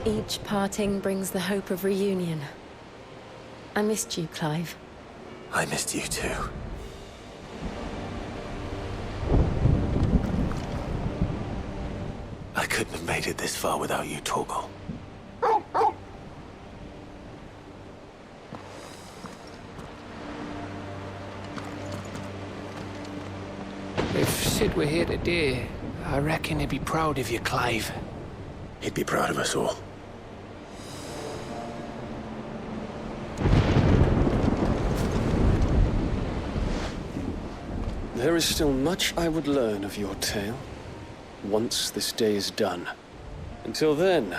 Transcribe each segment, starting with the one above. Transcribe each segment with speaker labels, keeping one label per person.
Speaker 1: Each parting brings the hope of reunion. I missed you, Clive.
Speaker 2: I missed you too. I couldn't have made it this far without you, Torgal.
Speaker 3: If Sid were here today, I reckon he'd be proud of you, Clive.
Speaker 2: He'd be proud of us all.
Speaker 4: There is still much I would learn of your tale, once this day is done. Until then,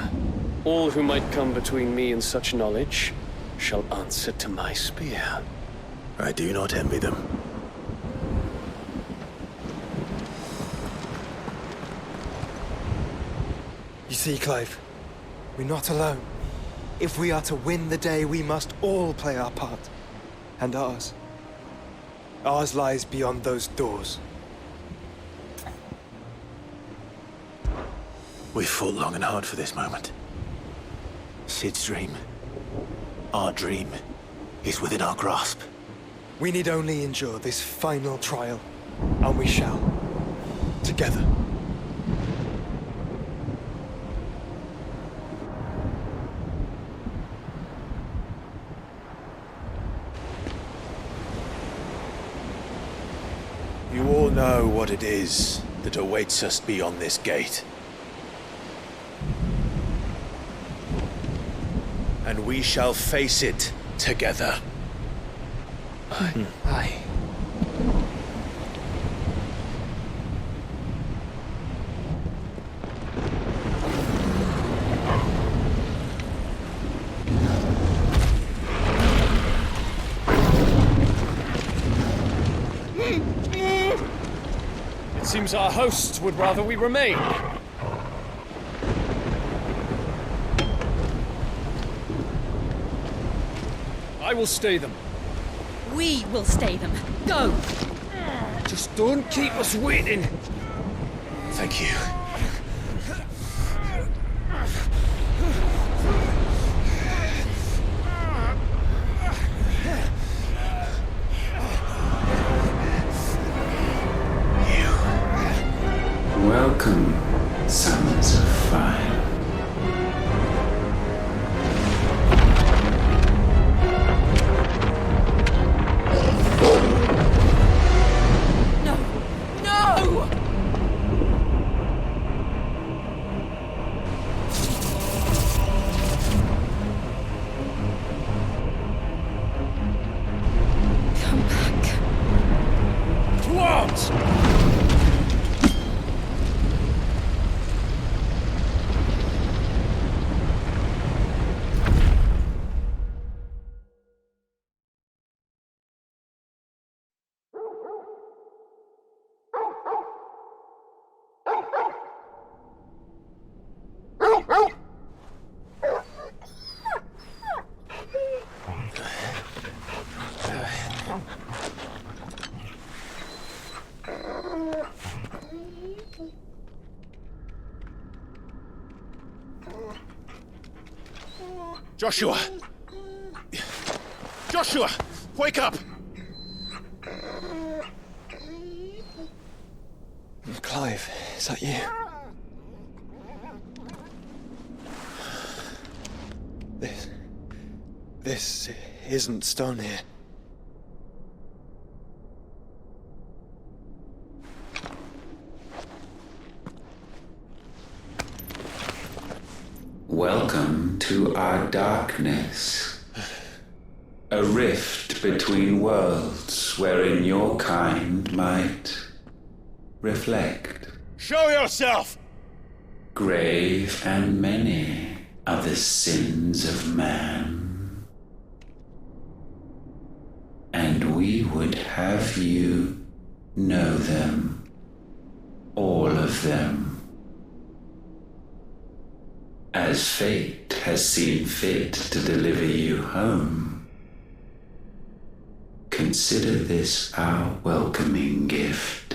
Speaker 4: all who might come between me and such knowledge shall answer to my spear.
Speaker 2: I do not envy them.
Speaker 5: You see, Clive, we're not alone. If we are to win the day, we must all play our part. And ours. Ours lies beyond those doors.
Speaker 2: We've fought long and hard for this moment. Sid's dream, our dream, is within our grasp.
Speaker 5: We need only endure this final trial, and we shall. Together.
Speaker 2: You all know what it is that awaits us beyond this gate. And we shall face it together.
Speaker 3: Aye.
Speaker 4: It seems our hosts would rather we remain. I will stay them.
Speaker 6: We will stay them. Go!
Speaker 4: Just don't keep us waiting.
Speaker 2: Thank you.
Speaker 7: Welcome, Sons of Fire.
Speaker 6: No! No!
Speaker 1: Come back.
Speaker 4: To arms!
Speaker 2: Joshua! Joshua! Wake up!
Speaker 5: Clive, is that you? This isn't stone here.
Speaker 7: Welcome to our darkness. A rift between worlds wherein your kind might reflect.
Speaker 2: Show yourself!
Speaker 7: Grave and many are the sins of man. And we would have you know them, all of them. As fate has seen fit to deliver you home, consider this our welcoming gift.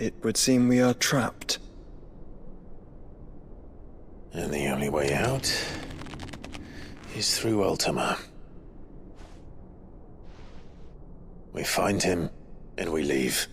Speaker 5: it would seem we are trapped.
Speaker 2: And the only way out is through Ultima. We find him, and we leave.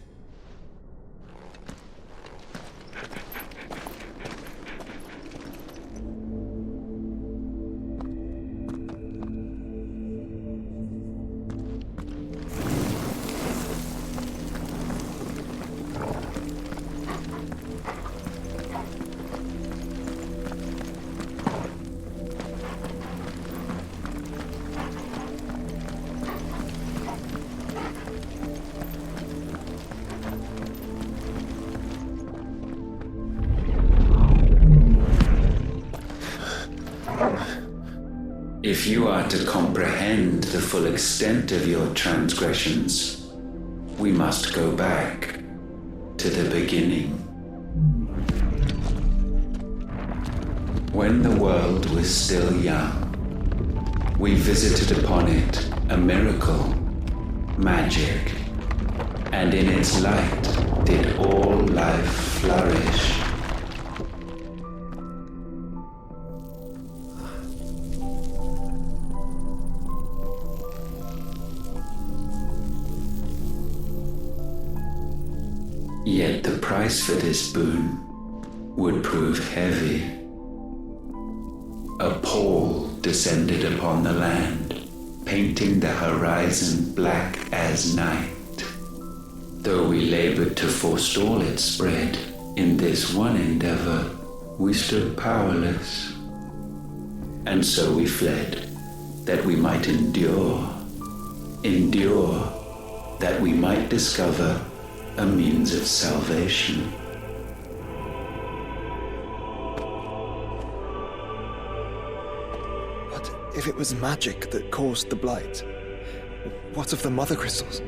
Speaker 7: If you are to comprehend the full extent of your transgressions, we must go back to the beginning. When the world was still young, we visited upon it a miracle, magic, and in its light did all life flourish. Yet the price for this boon would prove heavy. A pall descended upon the land, painting the horizon black as night. Though we labored to forestall its spread, in this one endeavor we stood powerless. And so we fled, that we might endure, that we might discover a means of salvation.
Speaker 5: But if it was magic that caused the blight, what of the mother crystals?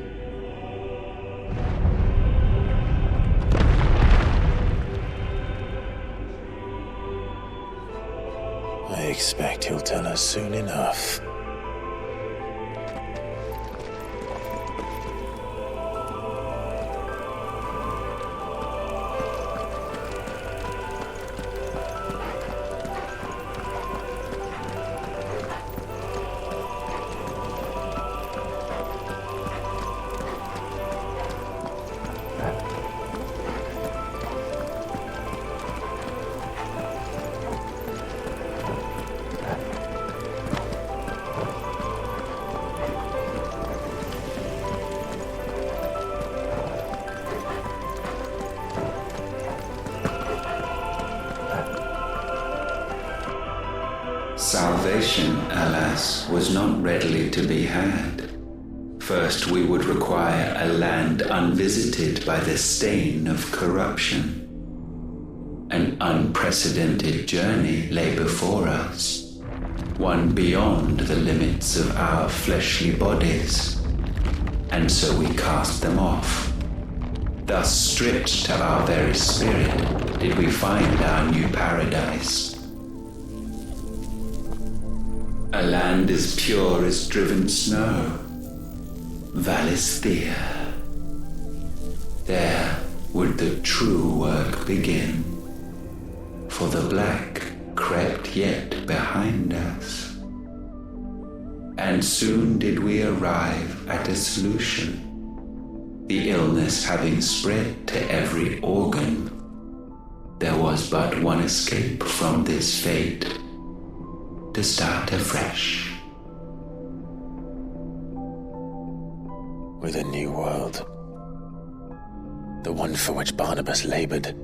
Speaker 2: I expect he'll tell us soon enough.
Speaker 7: Salvation, alas, was not readily to be had. First, we would require a land unvisited by the stain of corruption. An unprecedented journey lay before us, one beyond the limits of our fleshly bodies. And so we cast them off. Thus, stripped to our very spirit, did we find our new paradise. A land as pure as driven snow, Valisthea. There would the true work begin, for the black crept yet behind us. And soon did we arrive at a solution. The illness having spread to every organ, there was but one escape from this fate: to start afresh.
Speaker 2: With a new world. The one for which Barnabas labored.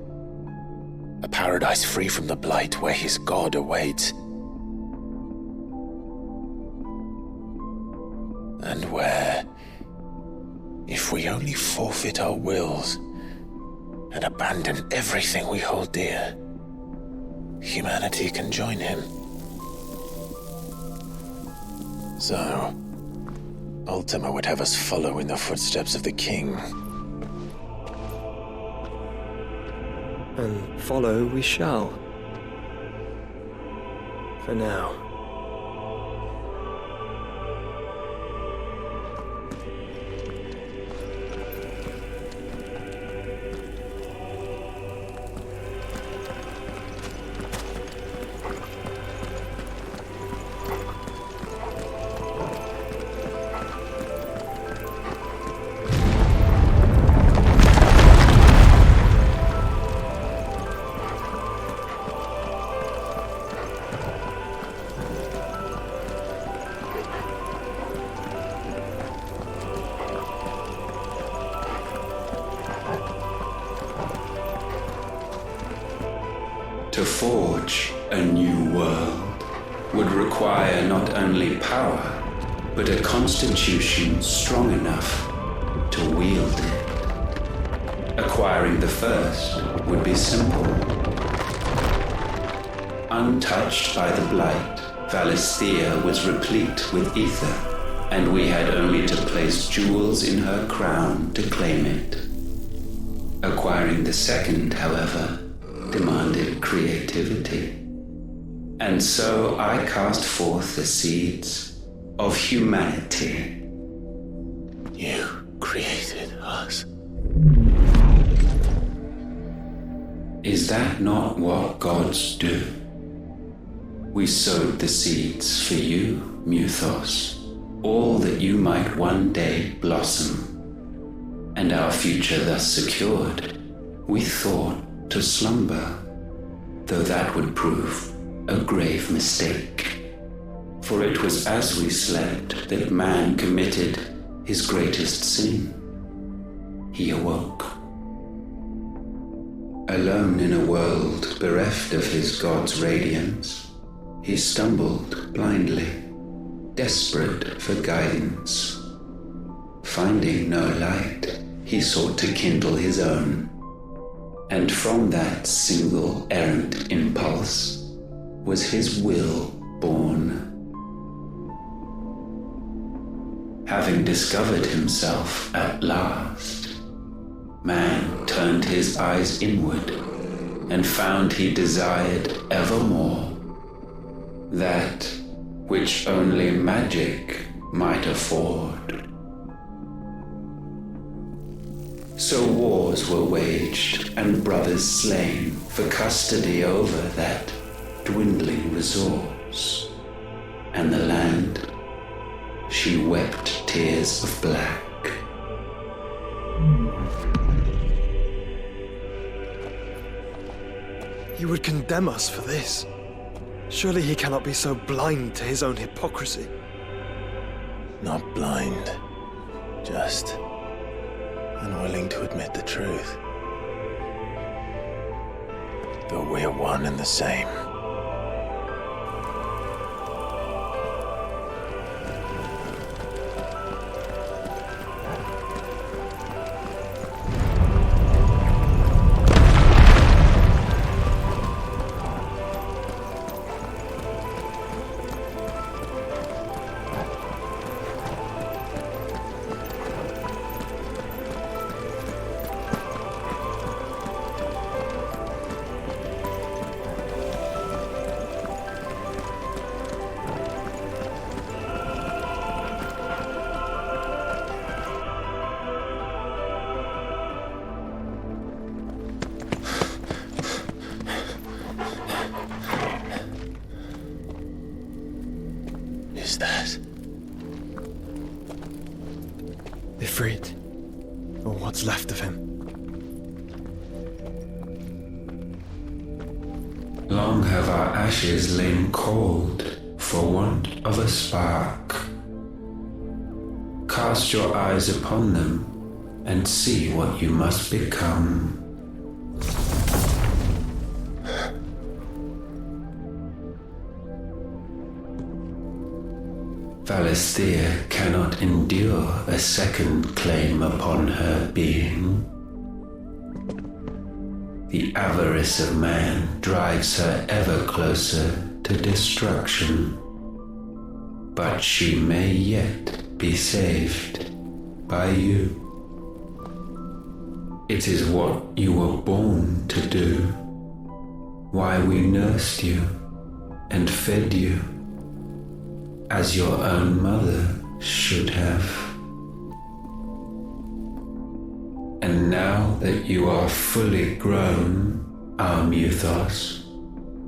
Speaker 2: A paradise free from the blight where his God awaits. And where, if we only forfeit our wills and abandon everything we hold dear, humanity can join him. So, Ultima would have us follow in the footsteps of the king.
Speaker 5: And follow we shall. For now.
Speaker 7: world would require not only power, but a constitution strong enough to wield it. Acquiring the first would be simple. Untouched by the blight, Valisthea was replete with ether, and we had only to place jewels in her crown to claim it. Acquiring the second, however, demanded creativity. And so I cast forth the seeds of humanity.
Speaker 2: You created us.
Speaker 7: Is that not what gods do? We sowed the seeds for you, Muthos, all that you might one day blossom. And our future thus secured, we thought to slumber, though that would prove a grave mistake. For it was as we slept that man committed his greatest sin. He awoke. Alone in a world bereft of his god's radiance, he stumbled blindly, desperate for guidance. Finding no light, he sought to kindle his own. And from that single errant impulse was his will born. Having discovered himself at last, man turned his eyes inward and found he desired evermore that which only magic might afford. So wars were waged and brothers slain for custody over that dwindling resource, and the land, she wept tears of black.
Speaker 5: He would condemn us for this. Surely he cannot be so blind to his own hypocrisy.
Speaker 2: Not blind, just unwilling to admit the truth. Though we're one and the same. Is that
Speaker 5: Ifrit, or what's left of him?
Speaker 7: Long have our ashes lain cold for want of a spark. Cast your eyes upon them and see what you must become. Valisthea cannot endure a second claim upon her being. The avarice of man drives her ever closer to destruction. But she may yet be saved by you. It is what you were born to do, why we nursed you and fed you, as your own mother should have. And now that you are fully grown, our Muthos,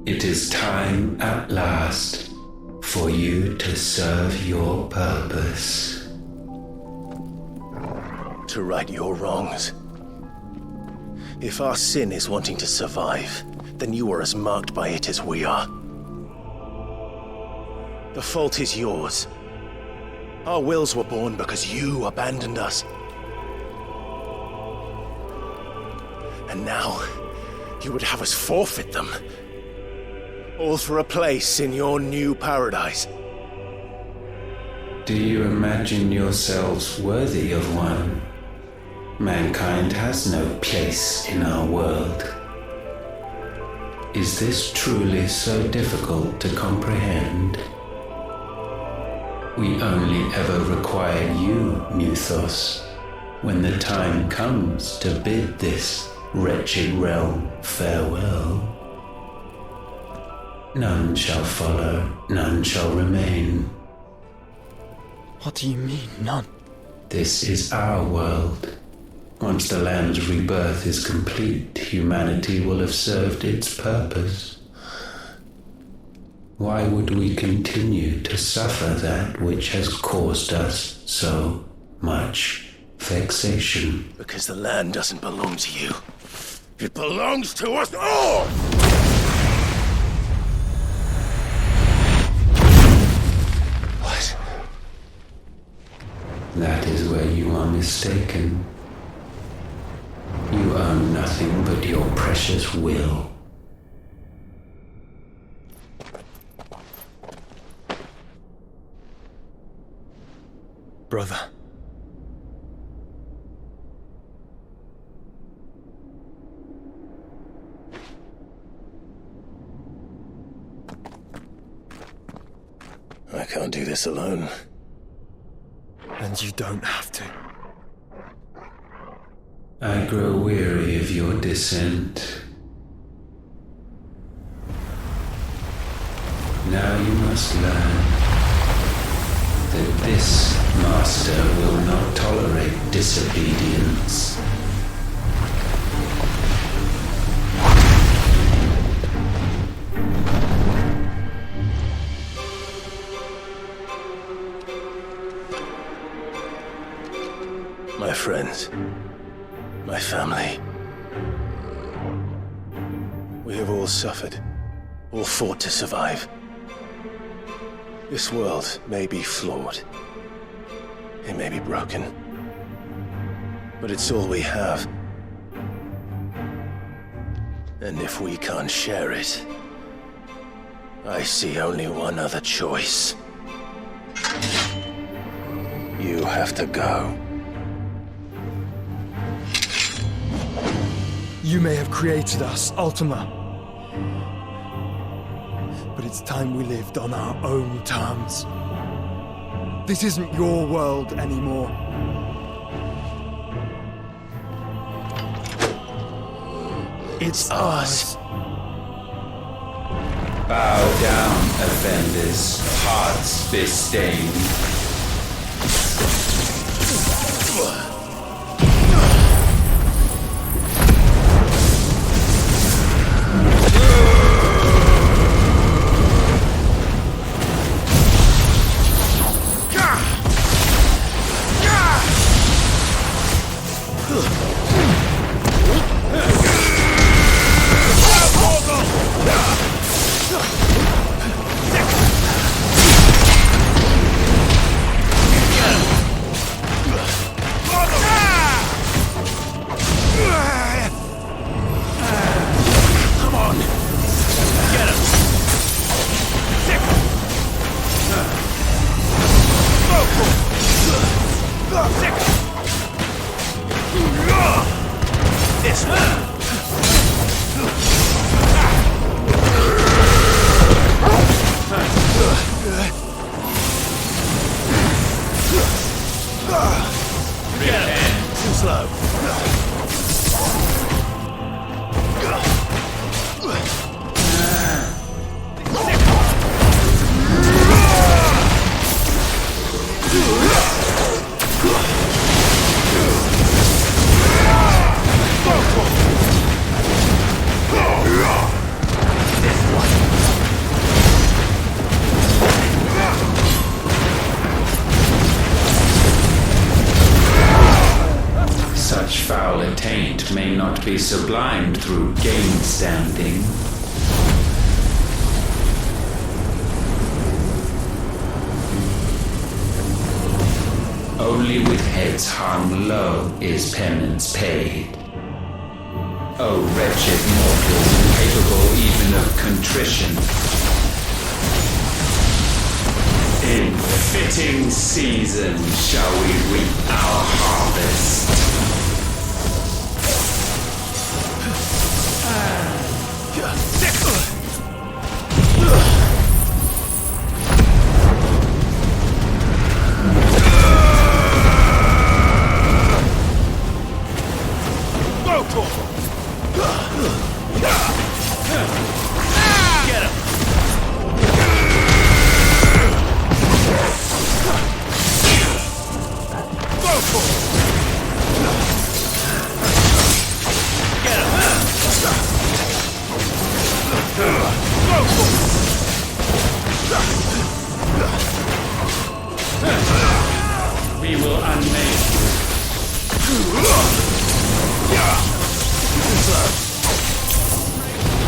Speaker 7: it is time at last for you to serve your purpose.
Speaker 2: to right your wrongs? If our sin is wanting to survive, then you are as marked by it as we are. The fault is yours. Our wills were born because you abandoned us. And now, you would have us forfeit them. All for a place in your new paradise.
Speaker 7: Do you imagine yourselves worthy of one? Mankind has no place in our world. Is this truly so difficult to comprehend? We only ever require you, Muthos, when the time comes to bid this wretched realm farewell. None shall follow, none shall remain.
Speaker 5: What do you mean, none?
Speaker 7: This is our world. Once the land's rebirth is complete, humanity will have served its purpose. Why would we continue to suffer that which has caused us so much vexation?
Speaker 2: Because the land doesn't belong to you. It belongs to us all! What?
Speaker 7: That is where you are mistaken. You own nothing but your precious will.
Speaker 5: Brother.
Speaker 2: I can't do this alone.
Speaker 5: And you don't have to.
Speaker 7: I grow weary of your dissent. Now you must learn that this master will not tolerate disobedience.
Speaker 2: My friends, my family. We have all suffered, all fought to survive. This world may be flawed. It may be broken. But it's all we have. And if we can't share it, I see only one other choice. You have to go.
Speaker 5: You may have created us, Ultima. But it's time we lived on our own terms. This isn't your world anymore. It's ours.
Speaker 7: Bow down, offenders, hearts bestained. May not be sublimed through gain-standing. Only with heads hung low is penance paid. O wretched mortal, incapable even of contrition. In fitting season shall we reap our harvest. We will unmake you.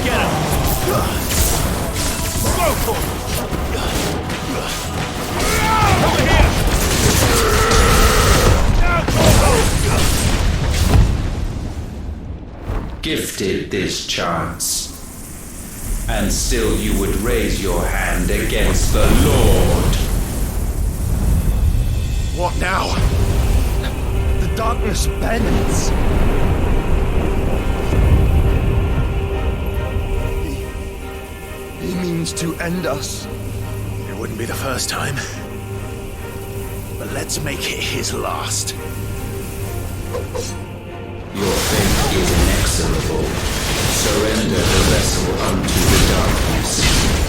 Speaker 7: Get him! Go for it! Over here! Gifted this chance, and still you would raise your hand against the Lord.
Speaker 5: What now? The darkness bends. He means to end us.
Speaker 2: It wouldn't be the first time. But let's make it his last.
Speaker 7: Your fate is inexorable. Surrender the vessel unto the darkness.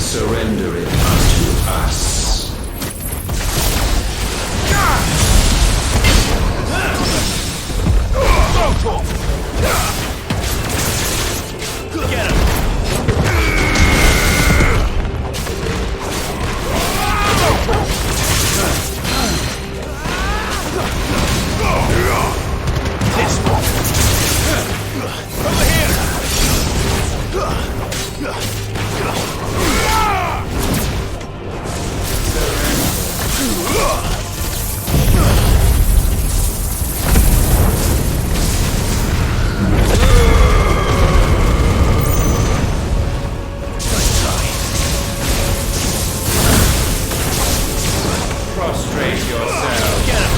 Speaker 7: Surrender it unto us. Get him! This one! Over here! Prostrate yourself. Get him!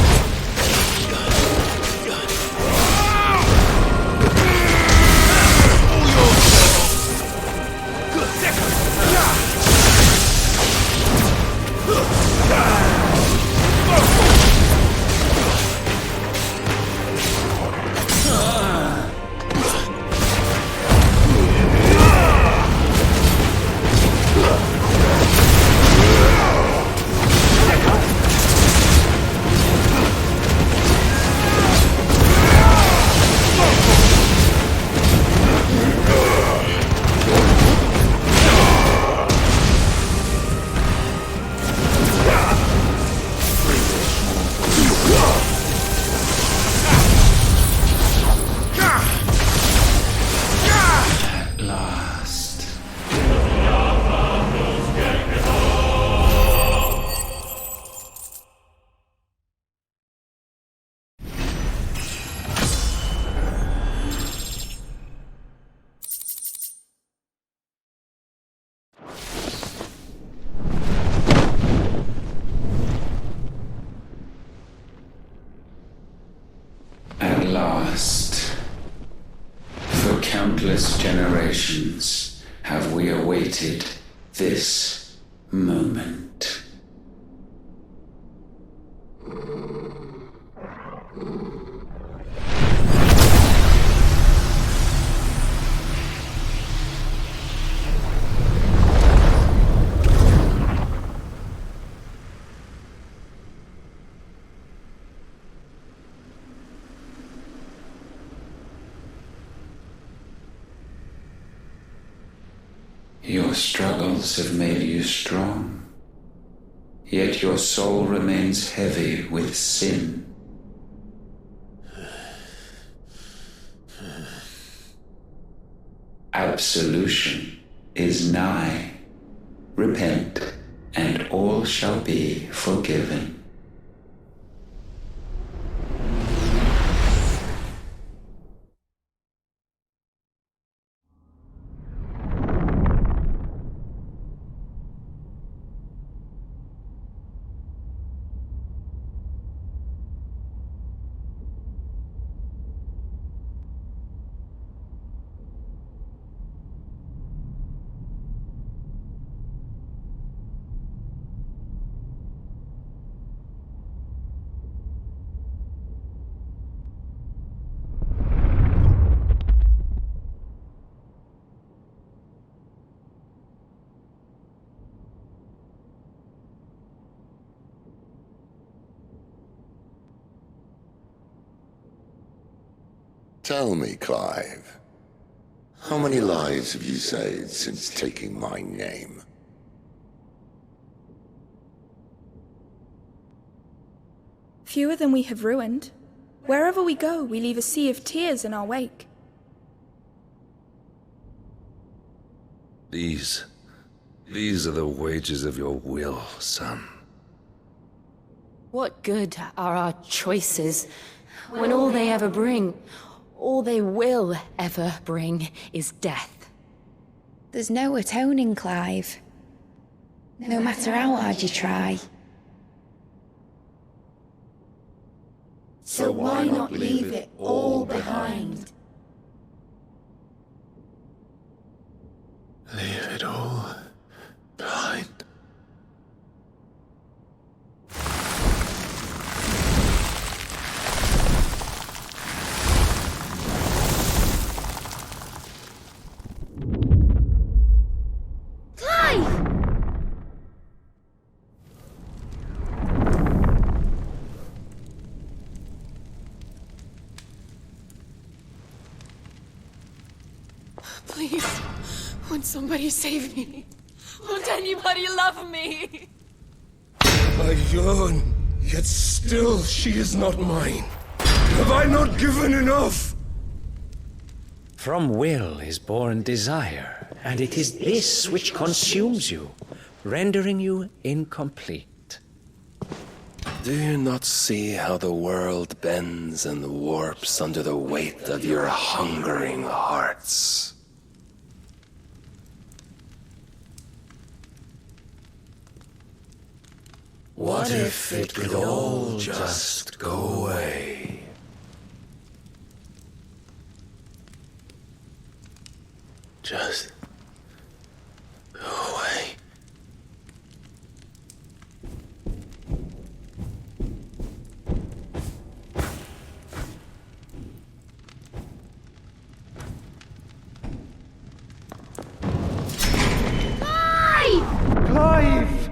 Speaker 7: At last, for countless generations have we awaited this moment. Your struggles have made you strong, yet your soul remains heavy with sin. Absolution is nigh. Repent, and all shall be forgiven.
Speaker 8: Tell me, Clive, how many lives have you saved since taking my name?
Speaker 9: Fewer than we have ruined. Wherever we go, we leave a sea of tears in our wake.
Speaker 10: These are the wages of your will, son.
Speaker 1: What good are our choices when all they ever bring, all they will ever bring, is death?
Speaker 11: There's no atoning, Clive. No matter how hard you try. So why not leave it all behind?
Speaker 2: Leave it all behind.
Speaker 6: Please, won't somebody save me? Won't anybody love me?
Speaker 10: I yearn, yet still she is not mine. Have I not given enough?
Speaker 12: From will is born desire, and it is this which consumes you, rendering you incomplete.
Speaker 13: Do you not see how the world bends and warps under the weight of your hungering hearts? What if it could all just go away?
Speaker 2: Just go away.
Speaker 5: Clive!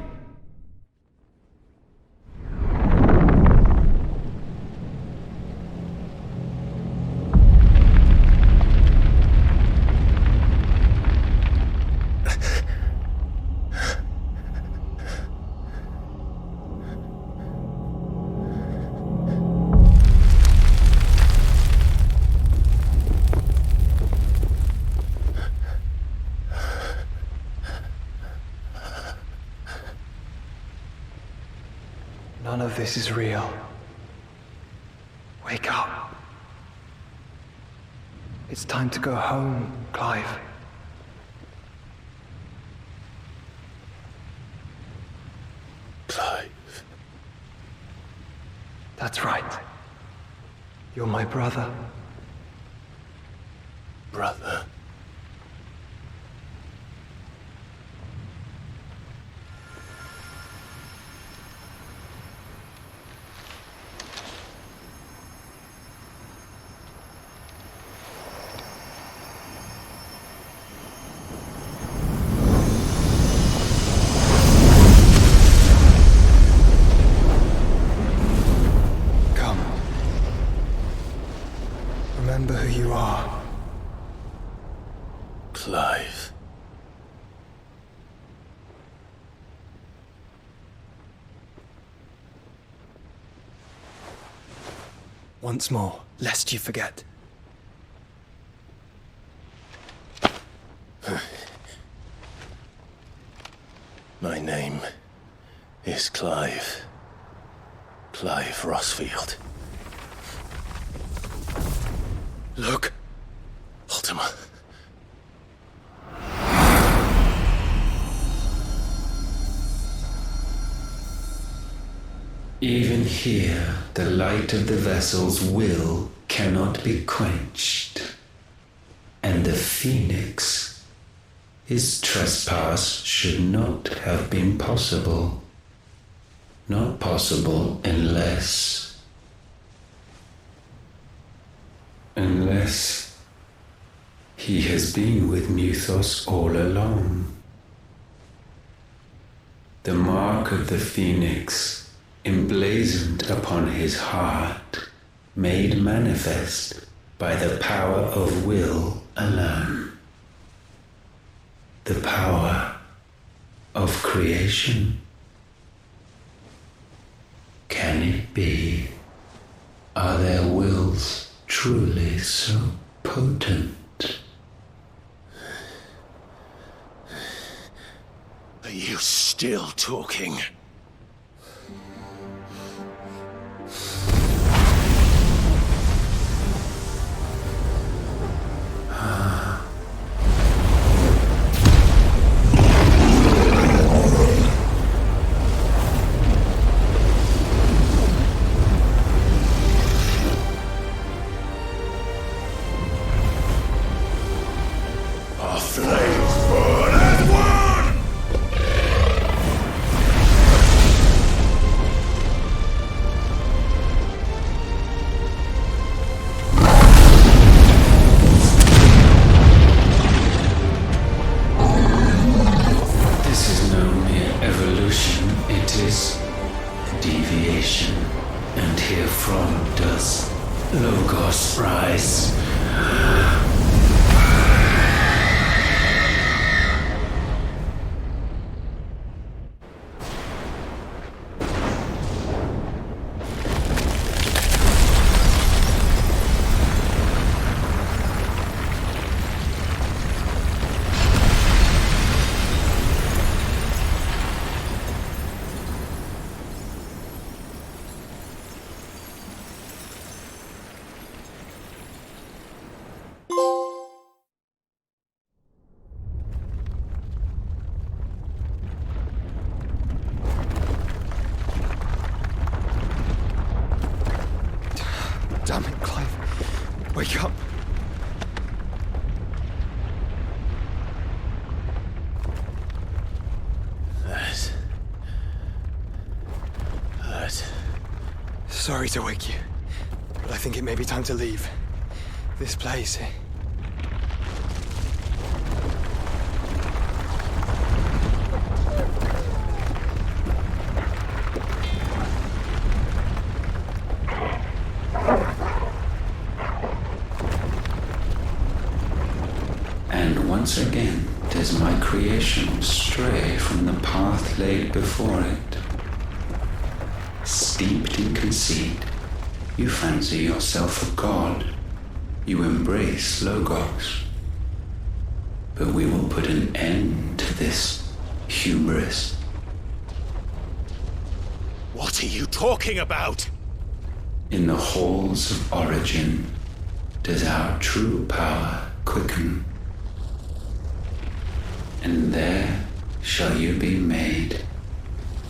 Speaker 5: None of this is real. Wake up. It's time to go home, Clive.
Speaker 2: Clive.
Speaker 5: That's right. You're my brother.
Speaker 2: Brother.
Speaker 5: Remember who you are.
Speaker 2: Clive.
Speaker 5: Once more, lest you forget.
Speaker 2: My name is Clive. Clive Rossfield. Look, Ultima.
Speaker 7: Even here, the light of the vessel's will cannot be quenched. And the Phoenix, his trespass should not have been possible. Not possible unless he has been with Muthos all along. The mark of the Phoenix, emblazoned upon his heart, made manifest by the power of will alone. The power of creation. Can it be? Are their wills truly so potent?
Speaker 10: Are you still talking?
Speaker 8: Our flames burn as one!
Speaker 7: This is no mere evolution, it is deviation. And herefrom does Logos rise.
Speaker 5: Damn it, Clive. Wake up.
Speaker 2: That.
Speaker 5: Sorry to wake you, but I think it may be time to leave. This place.
Speaker 7: And once again does my creation stray from the path laid before it. Steeped in conceit, you fancy yourself a god. You embrace Logos. But we will put an end to this hubris.
Speaker 10: What are you talking about?
Speaker 7: In the halls of origin does our true power quicken. And there shall you be made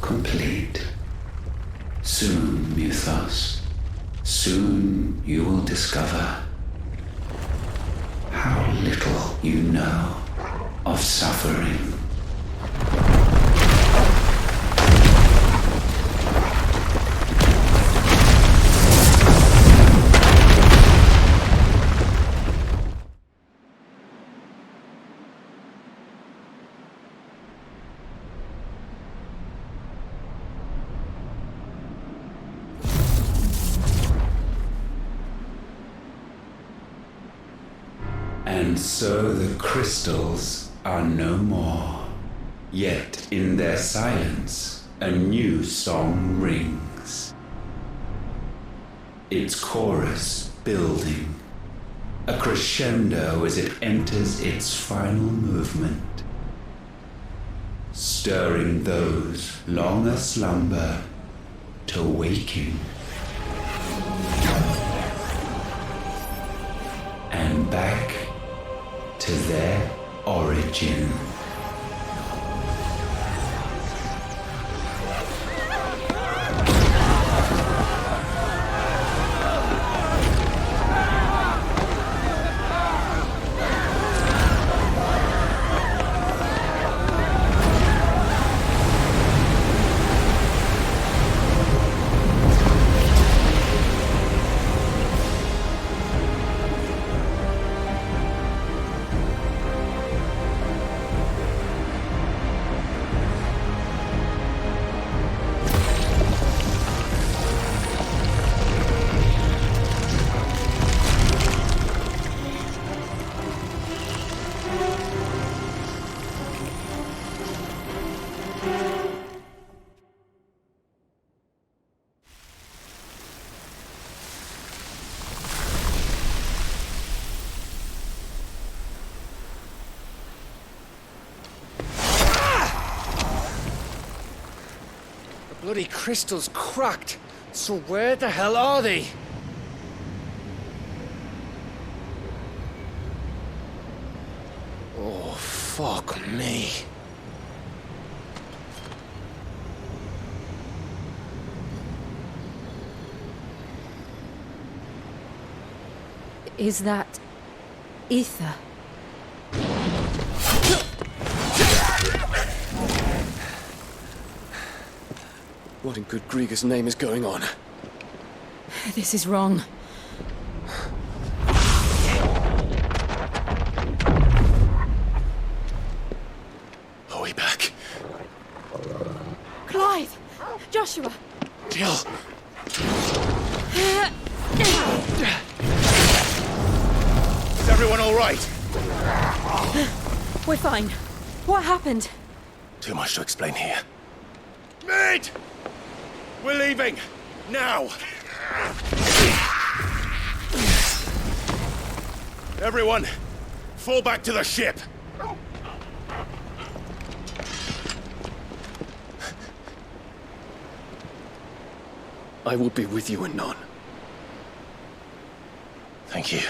Speaker 7: complete. Soon, Mythos, soon you will discover how little you know of suffering. And so the crystals are no more. Yet in their silence, a new song rings. Its chorus building, a crescendo as it enters its final movement, stirring those long aslumber to waking. And back to their origin.
Speaker 3: bloody crystal's cracked. So where the hell are they? Oh, fuck me.
Speaker 1: Is that ether?
Speaker 4: What in good Grieger's name is going on?
Speaker 1: This is wrong.
Speaker 2: Are we back?
Speaker 6: Clive! Joshua!
Speaker 2: Jill! Is everyone all right?
Speaker 1: We're fine. What happened?
Speaker 2: Too much to explain here. Mate! We're leaving! Now! Everyone, fall back to the ship!
Speaker 4: I will be with you anon.
Speaker 2: Thank you.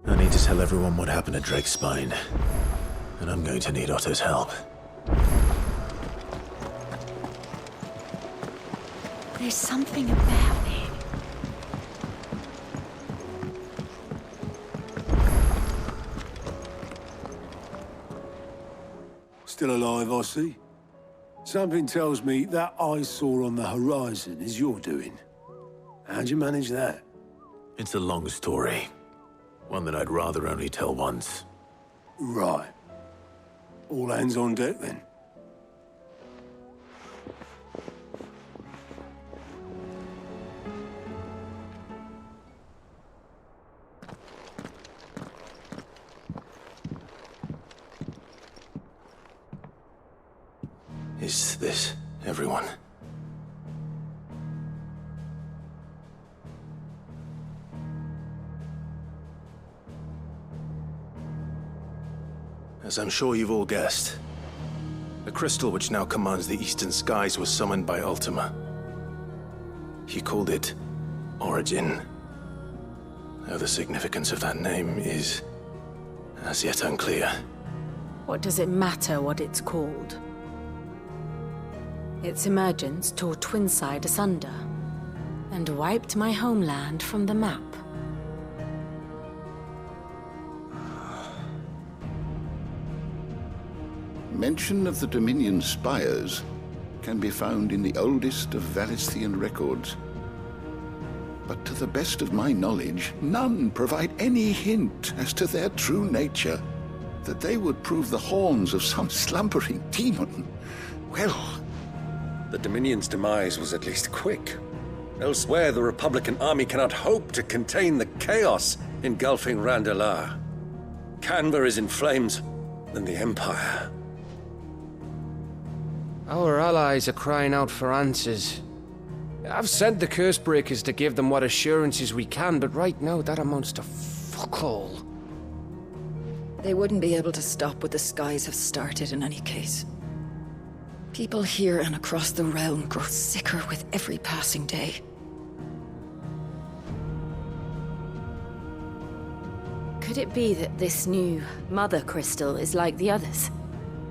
Speaker 2: I need to tell everyone what happened at Drake's Spine. And I'm going to need Otto's help.
Speaker 1: There's something about it.
Speaker 10: Still alive, I see. Something tells me that I saw on the horizon is your doing. How'd you manage that?
Speaker 2: It's a long story. One that I'd rather only tell once.
Speaker 10: Right. All hands on deck, then.
Speaker 2: Is this everyone? As I'm sure you've all guessed, the crystal which now commands the eastern skies was summoned by Ultima. He called it Origin. Though the significance of that name is as yet unclear.
Speaker 1: What does it matter what it's called? Its emergence tore Twinside asunder and wiped my homeland from the map.
Speaker 14: Mention of the Dominion spires can be found in the oldest of Valisthian records. But to the best of my knowledge, none provide any hint as to their true nature. That they would prove the horns of some slumbering demon. Well,
Speaker 13: the Dominion's demise was at least quick. Elsewhere, the Republican army cannot hope to contain the chaos engulfing Randalar. Canva is in flames, and the Empire.
Speaker 3: Our allies are crying out for answers. I've sent the Cursebreakers to give them what assurances we can, but right now that amounts to fuck all.
Speaker 15: They wouldn't be able to stop what the skies have started in any case. People here and across the realm grow sicker with every passing day.
Speaker 1: Could it be that this new Mother Crystal is like the others?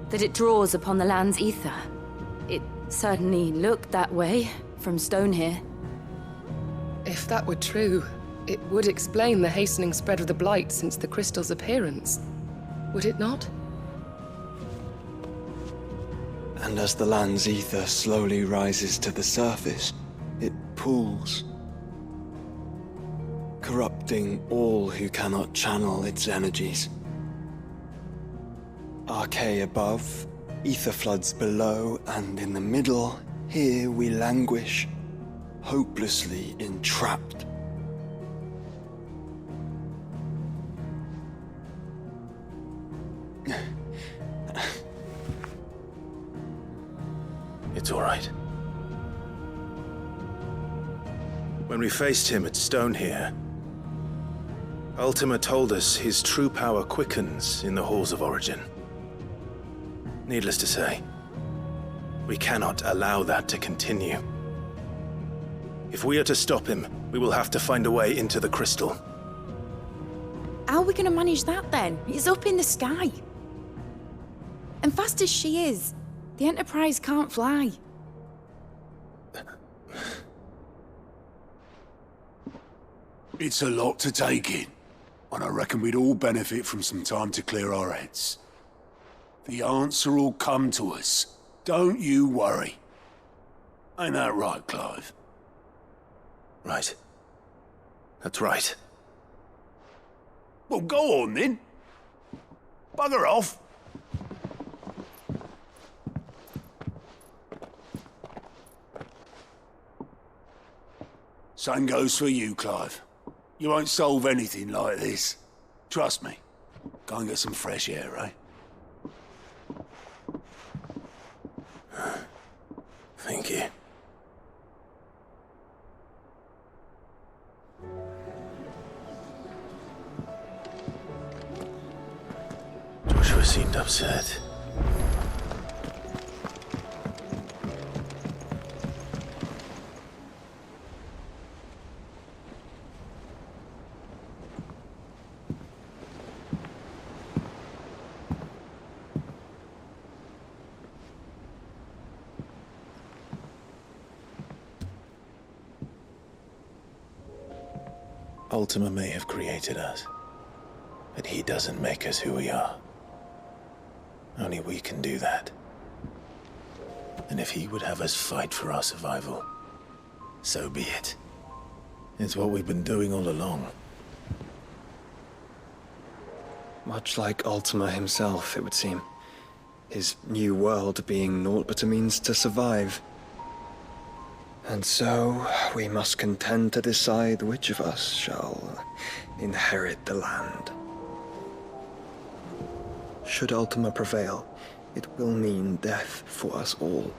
Speaker 1: That it draws upon the land's ether? It Certainly looked that way, from stone here.
Speaker 6: If that were true, it would explain the hastening spread of the Blight since the crystal's appearance. Would it not?
Speaker 5: And as the land's ether slowly rises to the surface, it pools, corrupting all who cannot channel its energies. Archay above, ether floods below, and in the middle, here we languish, hopelessly entrapped.
Speaker 2: It's all right. When we faced him at Stone here, Ultima told us his true power quickens in the Halls of Origin. Needless to say, we cannot allow that to continue. If we are to stop him, we will have to find a way into the crystal.
Speaker 9: How are we going to manage that then? It's up in the sky. And fast as she is, the Enterprise can't fly.
Speaker 10: It's a lot to take in, and I reckon we'd all benefit from some time to clear our heads. The answer will come to us. Don't you worry. Ain't that right, Clive?
Speaker 2: Right. That's right.
Speaker 10: Well, go on then. Bugger off. Same goes for you, Clive. You won't solve anything like this. Trust me. Go and get some fresh air, eh?
Speaker 2: Thank you. Joshua seemed upset. Ultima may have created us, but he doesn't make us who we are. Only we can do that. And if he would have us fight for our survival, so be it. It's what we've been doing all along.
Speaker 5: Much like Ultima himself, it would seem. His new world being naught but a means to survive. And so, we must contend to decide which of us shall inherit the land. Should Ultima prevail, it will mean death for us all.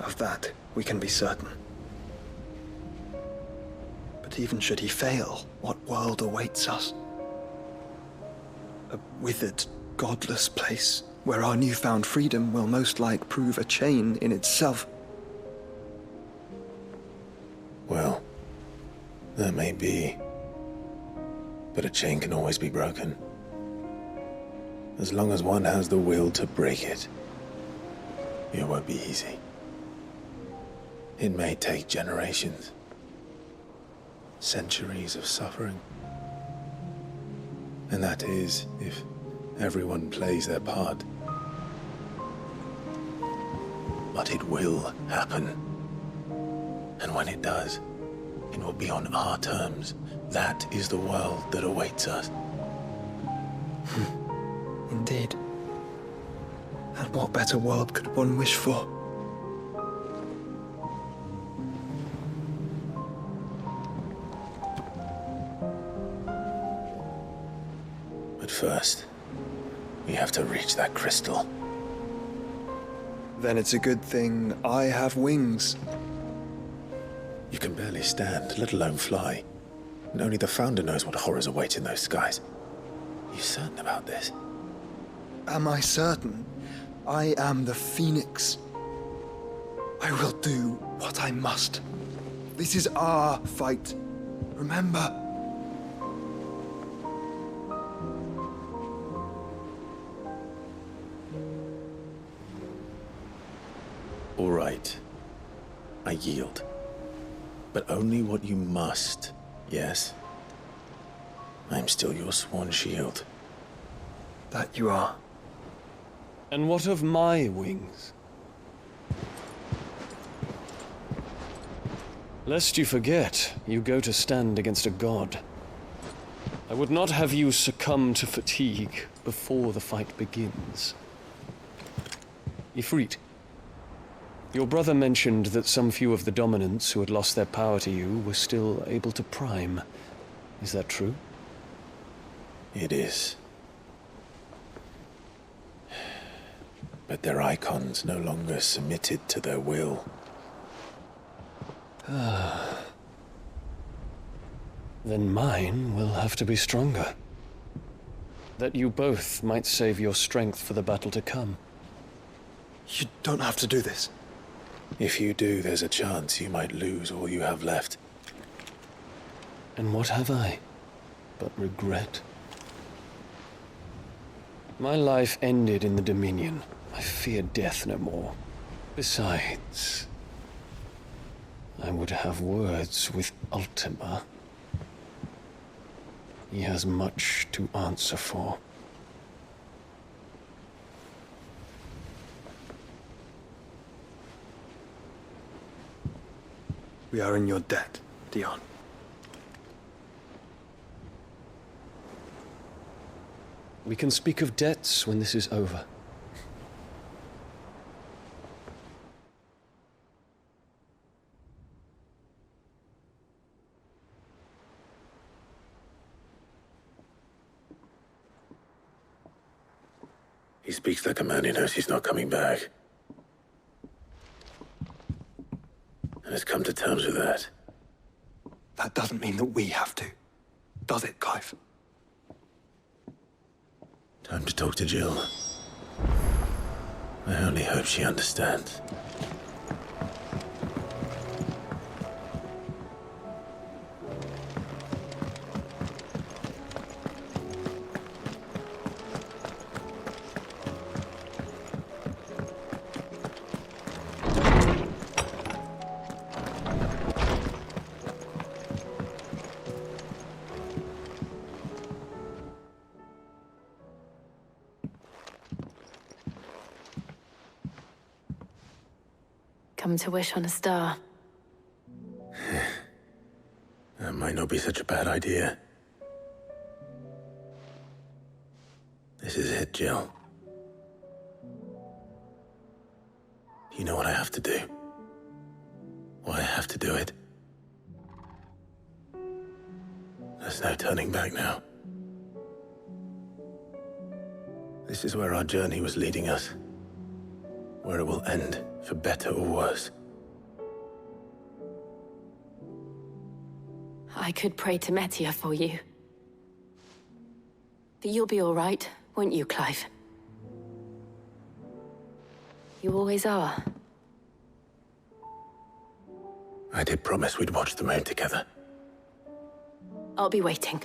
Speaker 5: Of that, we can be certain. But even should he fail, what world awaits us? A withered, godless place, where our newfound freedom will most like prove a chain in itself.
Speaker 2: Well, that may be, but a chain can always be broken. As long as one has the will to break it, it won't be easy. It may take generations, centuries of suffering. And that is, if everyone plays their part. But it will happen. And when it does, it will be on our terms. That is the world that awaits us.
Speaker 5: Indeed. And what better world could one wish for?
Speaker 2: But first, we have to reach that crystal.
Speaker 5: Then it's a good thing I have wings.
Speaker 2: You can barely stand, let alone fly. And only the Founder knows what horrors await in those skies. Are you certain about this?
Speaker 5: Am I certain? I am the Phoenix. I will do what I must. This is our fight. Remember?
Speaker 2: All right. I yield. But only what you must, yes? I'm still your sworn shield.
Speaker 5: That you are.
Speaker 4: And what of my wings? Lest you forget, you go to stand against a god. I would not have you succumb to fatigue before the fight begins. Ifrit, your brother mentioned that some few of the dominants who had lost their power to you were still able to prime. Is that true?
Speaker 2: It is. But their icons no longer submitted to their will.
Speaker 4: Then mine will have to be stronger. That you both might save your strength for the battle to come.
Speaker 5: You don't have to do this.
Speaker 2: If you do, there's a chance you might lose all you have left.
Speaker 4: And what have I but regret? My life ended in the Dominion. I fear death no more. Besides, I would have words with Ultima. He has much to answer for.
Speaker 5: We are in your debt, Dion.
Speaker 4: We can speak of debts when this is over.
Speaker 2: He speaks like a man who knows he's not coming back. And has come to terms with that.
Speaker 5: That doesn't mean that we have to, does it, Clive?
Speaker 2: Time to talk to Jill. I only hope she understands.
Speaker 1: Come to wish on a star.
Speaker 2: That might not be such a bad idea. This is it, Jill. You know what I have to do. Why I have to do it. There's no turning back now. This is where our journey was leading us. Where it will end, for better or worse.
Speaker 1: I could pray to Metia for you. But you'll be all right, won't you, Clive? You always are.
Speaker 2: I did promise we'd watch the moon together.
Speaker 1: I'll be waiting.